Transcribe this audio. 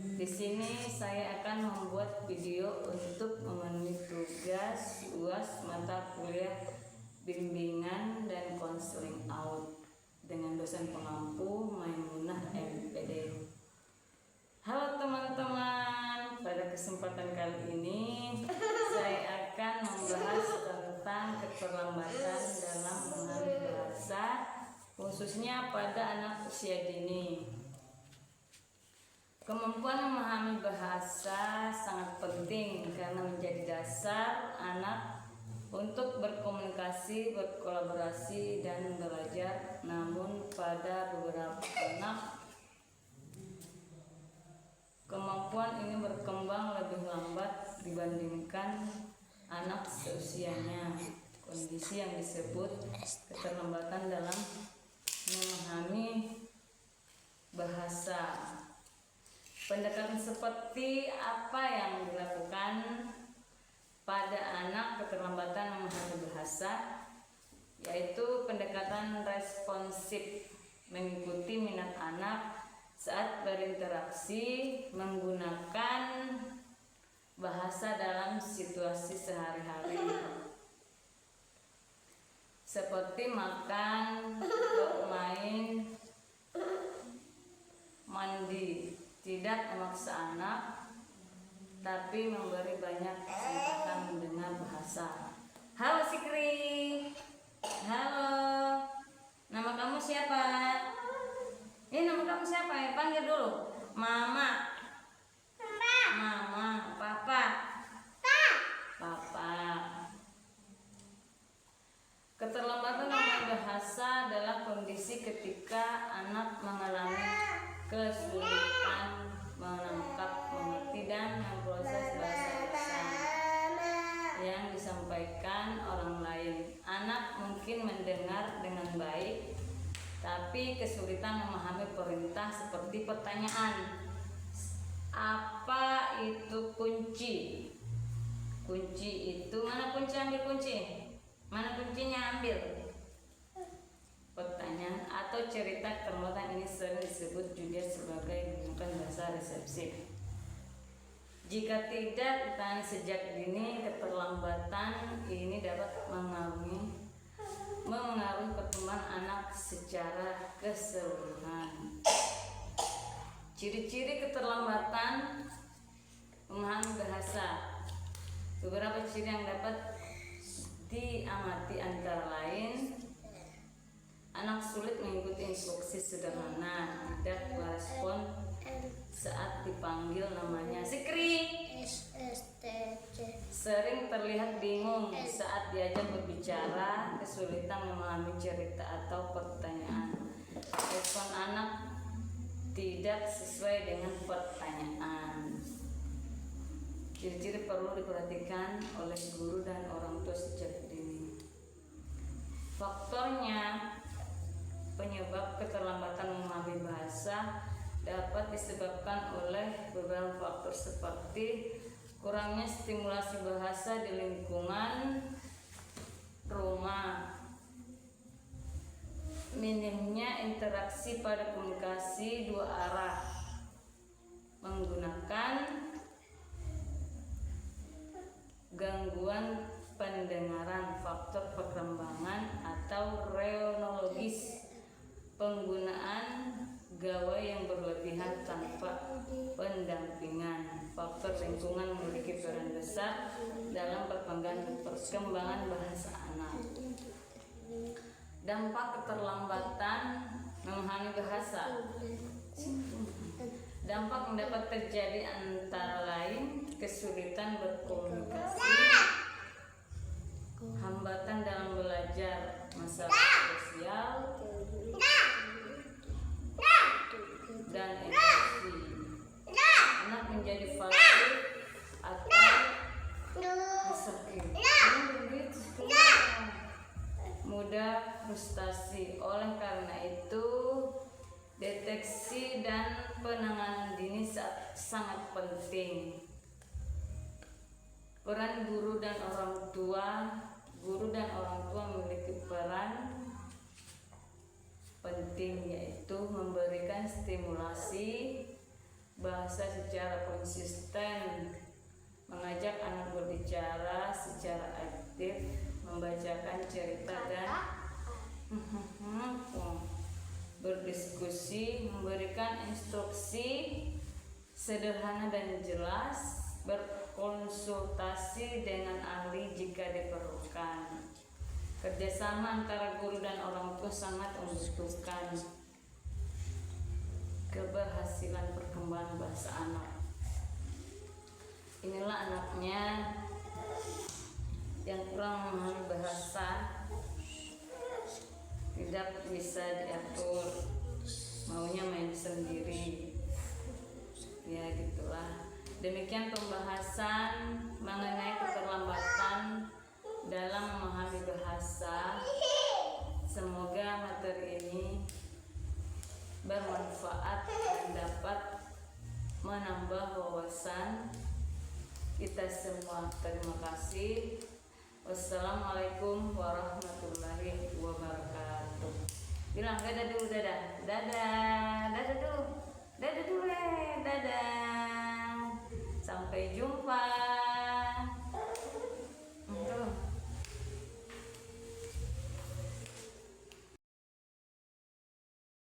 Di sini saya akan membuat video untuk memenuhi tugas UAS mata kuliah bimbingan dan konseling out dengan dosen pengampu Maimunah MPD. Halo teman-teman, pada kesempatan kali ini saya akan membahas tentang keterlambatan dalam mengambil bahasa, khususnya pada anak usia dini. Kemampuan memahami bahasa sangat penting karena menjadi dasar anak untuk berkomunikasi, berkolaborasi, dan belajar. Namun pada beberapa anak kemampuan ini berkembang lebih lambat dibandingkan anak seusianya. Kondisi yang disebut keterlambatan dalam memahami bahasa. Pendekatan seperti apa yang dilakukan pada anak keterlambatan memahami bahasa, yaitu pendekatan responsif, mengikuti minat anak saat berinteraksi menggunakan bahasa dalam situasi sehari-hari, seperti makan, bermain, mandi. Tidak memaksa anak, tapi memberi banyak kesempatan mendengar bahasa. Halo Sikri. Halo. Nama kamu siapa? Ini nama kamu siapa? Panggil dulu. Mama. Mama. Papa. Papa. Keterlambatan dalam bahasa adalah kondisi ketika anak mengalami kesulitan menangkap, mengerti, dan memproses bahasa yang disampaikan orang lain. Anak mungkin mendengar dengan baik, tapi kesulitan memahami perintah seperti pertanyaan, apa itu kunci? Kunci itu, mana kunci? Ambil kunci. Mana kuncinya? Ambil. Pertanyaan atau cerita keterlambatan ini sering disebut juga sebagai menggunakan bahasa reseptif. Jika tidak ditangani sejak dini, keterlambatan ini dapat mengaruhi pertumbuhan anak secara keseluruhan. Ciri-ciri keterlambatan memahami bahasa. Beberapa ciri yang dapat diamati antara lain: anak sulit mengikuti instruksi sederhana, tidak merespon saat dipanggil namanya. Sikri. Sering terlihat bingung saat diajak berbicara, kesulitan memahami cerita atau pertanyaan. Respon anak tidak sesuai dengan pertanyaan. Ciri-ciri perlu diperhatikan oleh guru dan orang tua sejak dini. Faktornya, penyebab keterlambatan memahami bahasa dapat disebabkan oleh beberapa faktor seperti kurangnya stimulasi bahasa di lingkungan rumah, minimnya interaksi pada komunikasi dua arah menggunakan gangguan pendengaran, faktor perkembangan atau neurologis, penggunaan gawai yang berlebihan tanpa pendampingan. Faktor lingkungan memiliki peran besar dalam perkembangan bahasa anak. Dampak keterlambatan memahami bahasa. Dampak yang dapat terjadi antara lain kesulitan berkomunikasi, hambatan dalam belajar, masalah sosial, dan emosi. Anak menjadi pasif atau mudah frustasi. Oleh karena itu, deteksi dan penanganan dini sangat penting. Peran guru dan orang tua memiliki peran penting, yaitu memberikan stimulasi bahasa secara konsisten, mengajak anak berbicara secara aktif, membacakan cerita dan berdiskusi, memberikan instruksi sederhana dan jelas, berkonsultasi dengan ahli jika diperlukan. Kerjasama antara guru dan orang tua sangat membutuhkan keberhasilan perkembangan bahasa anak. Inilah anaknya yang kurang memahami bahasa, tidak bisa diatur, maunya main sendiri. Ya gitulah. Demikian pembahasan mengenai keterlambatan dalam memahami bahasa. Semoga materi ini bermanfaat dan dapat menambah wawasan kita semua. Terima kasih. Wassalamualaikum warahmatullahi wabarakatuh. Bilang dadah dulu, dadah. Dadah. Dadah dulu. Dadah dulu, dadah. Sampai jumpa.